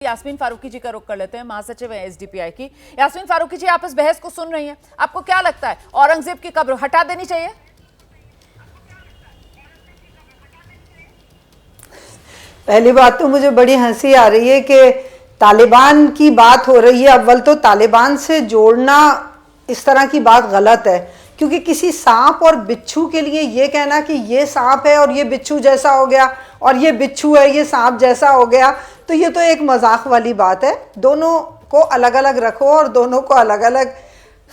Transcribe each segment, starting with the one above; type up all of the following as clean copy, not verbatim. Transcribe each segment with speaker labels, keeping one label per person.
Speaker 1: यास्मीन फारूकी जी का रुख कर लेते हैं, महासचिव है एसडीपीआई की। यास्मीन फारूकी जी, आप इस बहस को सुन रही हैं, आपको क्या लगता है औरंगजेब की कब्र हटा देनी चाहिए?
Speaker 2: पहली बात तो मुझे बड़ी हंसी आ रही है कि तालिबान की बात हो रही है। अव्वल तो तालिबान से जोड़ना इस तरह की बात गलत है, क्योंकि किसी सांप और बिच्छू के लिए ये कहना कि ये सांप है और ये बिच्छू जैसा हो गया और ये बिच्छू है ये सांप जैसा हो गया, तो ये तो एक मजाक वाली बात है। दोनों को अलग अलग रखो और दोनों को अलग अलग।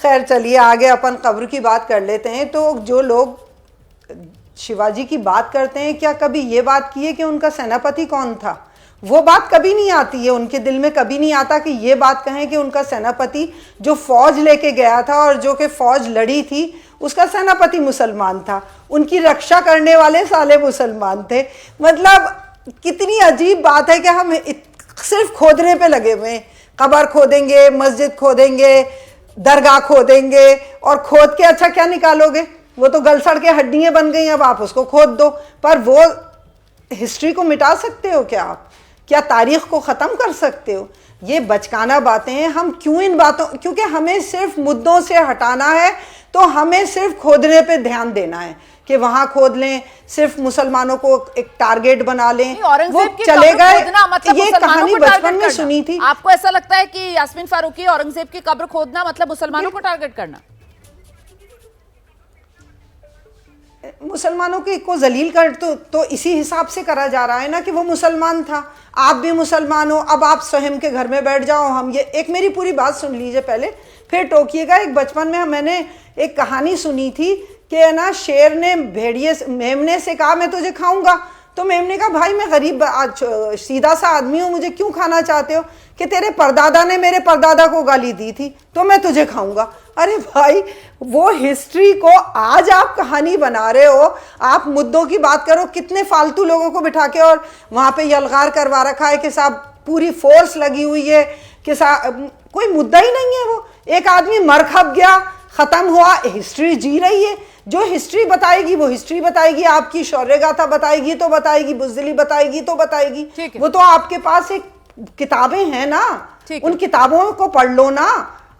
Speaker 2: खैर चलिए आगे अपन कब्र की बात कर लेते हैं। तो जो लोग शिवाजी की बात करते हैं, क्या कभी ये बात की है कि उनका सेनापति कौन था? वो बात कभी नहीं आती है, उनके दिल में कभी नहीं आता कि ये बात कहें कि उनका सेनापति जो फौज लेके गया था और जो कि फौज लड़ी थी उसका सेनापति मुसलमान था, उनकी रक्षा करने वाले साले मुसलमान थे। मतलब कितनी अजीब बात है कि हम सिर्फ खोदने पे लगे हुए हैं। कब्र खोदेंगे, मस्जिद खोदेंगे, दरगाह खोदेंगे और खोद के अच्छा क्या निकालोगे? वो तो गल सड़ के हड्डियां बन गई, अब आप उसको खोद दो। पर वो हिस्ट्री को मिटा सकते हो क्या आप? क्या तारीख को ख़त्म कर सकते हो? ये बचकाना बातें हैं। हम क्यों इन बातों, क्योंकि हमें सिर्फ मुद्दों से हटाना है, तो हमें सिर्फ खोदने पे ध्यान देना है कि वहां खोद लें, सिर्फ मुसलमानों को एक टारगेट बना लें। वो चले गए।
Speaker 1: मतलब
Speaker 2: ये कहानी बचपन में सुनी थी।
Speaker 1: आपको ऐसा लगता है कि यास्मीन फारूकी औरंगजेब की कब्र खोदना मतलब मुसलमानों को टारगेट करना?
Speaker 2: मुसलमानों को जलील कर तो इसी हिसाब से करा जा रहा है ना कि वो मुसलमान था, आप भी मुसलमान हो, अब आप स्वयं के घर में बैठ जाओ। हम ये एक मेरी पूरी बात सुन लीजिए पहले, फिर टोकिएगा। एक बचपन में मैंने एक कहानी सुनी थी कि ना शेर ने मेमने से कहा मैं तुझे खाऊंगा, तो मेमने कहा भाई मैं गरीब सीधा सा आदमी हूँ, मुझे क्यों खाना चाहते हो? कि तेरे परदादा ने मेरे परदादा को गाली दी थी तो मैं तुझे खाऊंगा। अरे भाई, वो हिस्ट्री को आज आप कहानी बना रहे हो। आप मुद्दों की बात करो, कितने फालतू लोगों को बिठा के और वहां पे यलगार करवा रखा है कि साहब पूरी फोर्स लगी हुई है कि साहब कोई मुद्दा ही नहीं है। वो एक आदमी मर खप गया, खत्म हुआ, हिस्ट्री जी रही है। जो हिस्ट्री बताएगी वो हिस्ट्री बताएगी, आपकी शौर्य गाथा बताएगी तो बताएगी, बुज़दिली बताएगी तो बताएगी। वो तो आपके पास एक किताबें हैं ना, उन किताबों को पढ़ लो ना।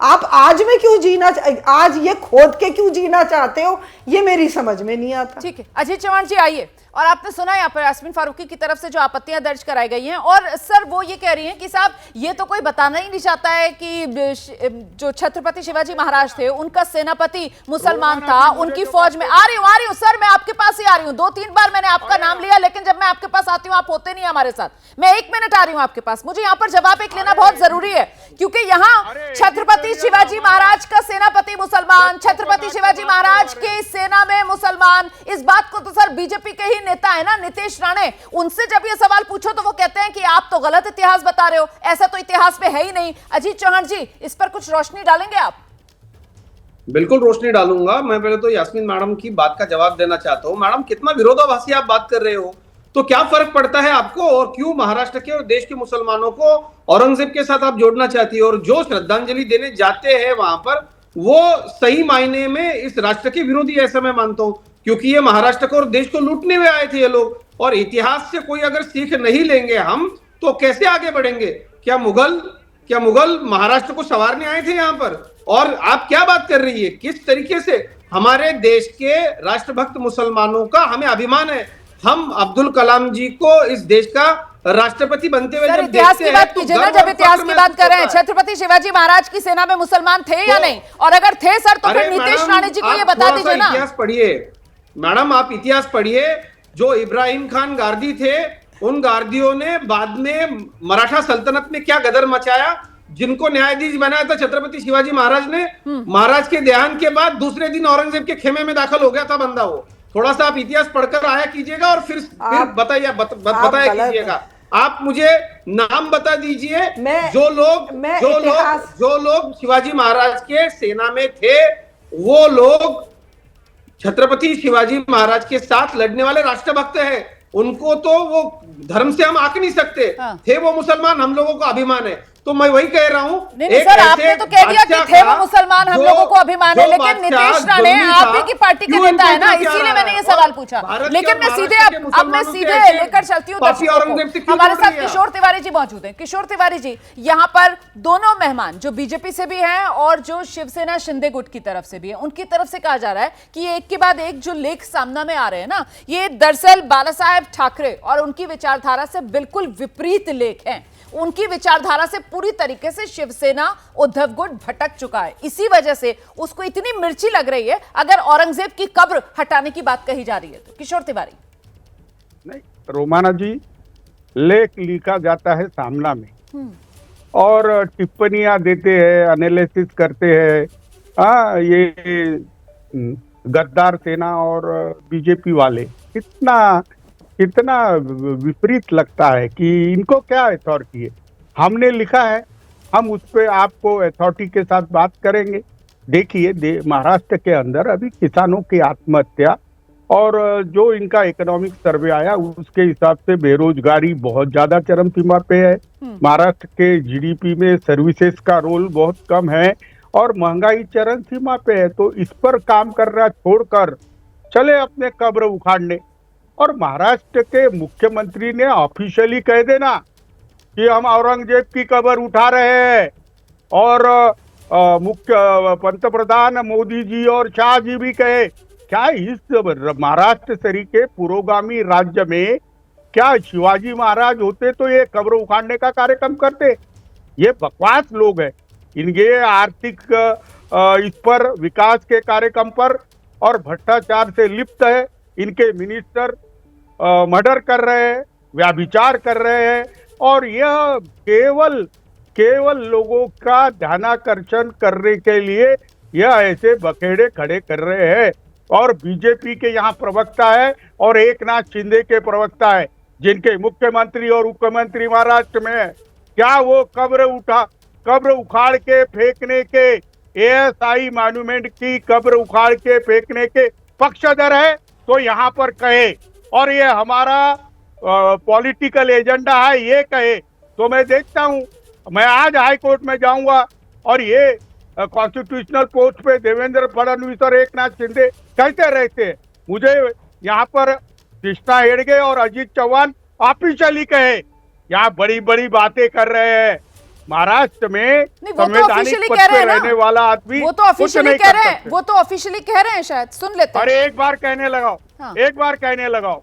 Speaker 2: आप आज में क्यों जीना, आज ये खोद के क्यों जीना चाहते हो, ये मेरी समझ में नहीं आता।
Speaker 1: ठीक है, अजीत चौहान जी आइए। और आपने सुना यहाँ पर यास्मीन फारूकी की तरफ से जो आपत्तियां दर्ज कराई गई हैं, और सर वो ये कह रही हैं कि साहब ये तो कोई बताना ही नहीं चाहता है कि जो छत्रपति शिवाजी महाराज थे उनका सेनापति मुसलमान था, उनकी फौज में। आ रही हूँ सर, मैं आपके पास ही आ रही हूँ। 2-3 बार मैंने आपका नाम लिया, लेकिन जब मैं आपके पास आती हूँ आप होते नहीं हमारे साथ। मैं 1 मिनट आ रही हूँ आपके पास, मुझे यहाँ पर जवाब एक लेना बहुत जरूरी है, क्योंकि यहाँ छत्रपति शिवाजी महाराज का सेनापति मुसलमान, छत्रपति शिवाजी महाराज की सेना में मुसलमान, इस बात को तो सर बीजेपी के ही नेता है ना नीतीश राणे, उनसे जब ये सवाल पूछो तो वो कहते हैं कि आप तो गलत इतिहास बता रहे हो, ऐसा तो इतिहास में है ही नहीं। अजीत चौहान जी, इस पर कुछ रोशनी डालेंगे आप?
Speaker 3: बिल्कुल रोशनी डालूंगा। मैं पहले तो यास्मीन मैडम की बात का जवाब देना चाहता हूं। मैडम, कितना विरोधाभासी आप बात कर रहे हो। तो क्या फर्क पड़ता है आपको, और क्यों महाराष्ट्र के और देश के मुसलमानों को औरंगजेब के साथ आप जोड़ना चाहती है? और जो श्रद्धांजलि देने जाते हैं वहां पर, वो सही मायने में इस राष्ट्र के विरोधी, ऐसा मैं मानता हूं, क्योंकि ये महाराष्ट्र को और देश को लूटने में आए थे ये लोग। और इतिहास से कोई अगर सीख नहीं लेंगे हम, तो कैसे आगे बढ़ेंगे? क्या मुगल महाराष्ट्र को संवारने आए थे यहाँ पर? और आप क्या बात कर रही है? किस तरीके से हमारे देश के राष्ट्रभक्त मुसलमानों का हमें अभिमान है। हम अब्दुल कलाम जी को इस देश का राष्ट्रपति बनते हुए
Speaker 1: इतिहास की बात कीजिए ना। जब इतिहास की बात कर रहे हैं, छत्रपति शिवाजी महाराज की सेना में मुसलमान थे या नहीं? और अगर थे सर, तो फिर नीतीश राणे जी को ये बता दीजिए ना।
Speaker 3: इतिहास पढ़िए मैडम, आप इतिहास पढ़िए। जो इब्राहिम खान गारदी थे, उन गारदियों ने बाद में मराठा सल्तनत में क्या गदर मचाया, जिनको न्यायाधीश बनाया था छत्रपति शिवाजी महाराज ने। महाराज के देहांत के बाद दूसरे दिन औरंगजेब के खेमे में दाखिल हो गया था बंदा। वो थोड़ा सा आप इतिहास पढ़कर आया कीजिएगा और फिर बताया कीजिएगा। आप मुझे नाम बता दीजिए जो लोग शिवाजी महाराज के सेना में थे, वो लोग छत्रपति शिवाजी महाराज के साथ लड़ने वाले राष्ट्रभक्त हैं। उनको तो वो धर्म से हम आंक नहीं सकते। थे वो मुसलमान, हम लोगों को अभिमान है। तो मैं वही कह रहा हूं।
Speaker 1: नहीं सर, आपने तो कह दिया कि थे वो मुसलमान, हम लोगों को अभिमान है, लेकिन नीतीश राणे आप ही की पार्टी के नेता है ना, इसीलिए मैंने ये सवाल पूछा। लेकिन मैं सीधे अब मैं सीधे लेकर चलती हूँ दर्शकों को। हमारे साथ किशोर तिवारी जी मौजूद हैं। किशोर तिवारी जी, यहाँ पर दोनों मेहमान जो बीजेपी से भी हैं और जो शिवसेना शिंदे गुट की तरफ से भी है, उनकी तरफ से कहा जा रहा है कि ये एक के बाद एक जो लेख सामने में आ रहे हैं ना, ये दरअसल बाला साहेब ठाकरे और उनकी विचारधारा से बिल्कुल विपरीत लेख हैं। उनकी विचारधारा से पूरी तरीके से शिवसेना उद्धव गुट भटक चुका है। इसी वजह से उसको इतनी मिर्ची लग रही है अगर औरंगजेब की कब्र हटाने की बात कही जा रही है तो। किशोर तिवारी।
Speaker 4: नहीं रोमाना जी, लेख लिखा जाता है सामना में और टिप्पणियां देते हैं, एनालिसिस करते हैं। ये गद्दार सेना और बीजेपी वाले कितना विपरीत लगता है कि इनको क्या अथॉरिटी है। हमने लिखा है, हम उस पर आपको अथॉरिटी के साथ बात करेंगे। देखिए महाराष्ट्र के अंदर अभी किसानों की आत्महत्या और जो इनका इकोनॉमिक सर्वे आया उसके हिसाब से बेरोजगारी बहुत ज्यादा चरम सीमा पे है। महाराष्ट्र के जीडीपी में सर्विसेज का रोल बहुत कम है और महंगाई चरम सीमा पे है। तो इस पर काम करना छोड़कर चले अपने कब्र उखाड़ने। और महाराष्ट्र के मुख्यमंत्री ने ऑफिशियली कह देना कि हम औरंगजेब की कब्र उठा रहे हैं और मुख्य पंतप्रधान मोदी जी और शाह जी भी कहे। क्या इस महाराष्ट्र तरीके पुरोगामी राज्य में क्या शिवाजी महाराज होते तो ये कब्र उखाड़ने का कार्यक्रम करते? ये बकवास लोग हैं। इनके आर्थिक इस पर विकास के कार्यक्रम पर और भ्रष्टाचार से लिप्त है। इनके मिनिस्टर मर्डर कर रहे हैं, व्याभिचार कर रहे हैं और यह केवल लोगों का ध्यानाकर्षण करने के लिए यह ऐसे बखेड़े खड़े कर रहे हैं। और बीजेपी के यहाँ प्रवक्ता है और एक नाथ शिंदे के प्रवक्ता है जिनके मुख्यमंत्री और मुख्यमंत्री महाराष्ट्र में है। क्या वो कब्र उखाड़ के फेंकने के, एएसआई मॉन्यूमेंट की कब्र उखाड़ के फेंकने के पक्षधर है? तो यहाँ पर कहे। और ये हमारा पॉलिटिकल एजेंडा है ये कहे तो मैं देखता हूँ। मैं आज हाई कोर्ट में जाऊंगा और ये कॉन्स्टिट्यूशनल पोस्ट पे देवेंद्र फडणवीस और एक नाथ शिंदे कहते रहते हैं। मुझे यहाँ पर कृष्णा हेडगे और अजीत चौहान ऑफिशियली कहे, यहाँ बड़ी बड़ी बातें कर रहे हैं। महाराष्ट्र में संवैधानिक पद पे रहने वाला आदमी
Speaker 1: वो तो ऑफिशियली कह रहे हैं, वो तो ऑफिशियली कह रहे हैं, शायद सुन लेते हैं।
Speaker 4: अरे एक बार कहने लगाओ, एक बार कहने लगाओ,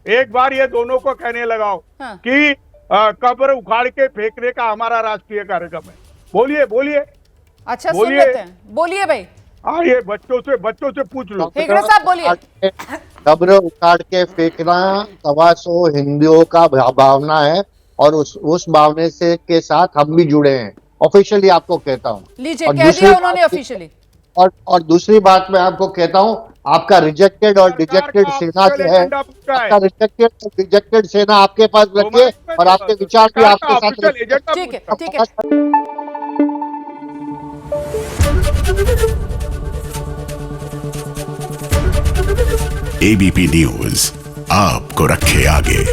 Speaker 4: एक बार ये दोनों को कहने लगाओ कि कब्र उखाड़ के फेंकने का हमारा राष्ट्रीय कार्यक्रम है। बोलिए।
Speaker 1: अच्छा सुन लेते हैं, बोलिए भाई।
Speaker 4: हाँ, ये बच्चों से पूछ लो।
Speaker 1: हेगड़े साहब बोलिए।
Speaker 5: कब्र उखाड़ के फेंकना 125 हिंदुओं का भावना है और उस भावने से के साथ हम भी जुड़े हैं। ऑफिशियली आपको कहता हूँ।
Speaker 1: लीजिए, कह दिया उन्होंने ऑफिशियली।
Speaker 5: और दूसरी बात मैं आपको कहता हूँ, आपका रिजेक्टेड और डिजेक्टेड सेना जो है, आपका रिजेक्टेड और डिजेक्टेड सेना आपके पास रखिए और आपके विचार भी आपके साथ रखिए।
Speaker 1: ठीक है।
Speaker 6: एबीपी न्यूज आपको रखे आगे।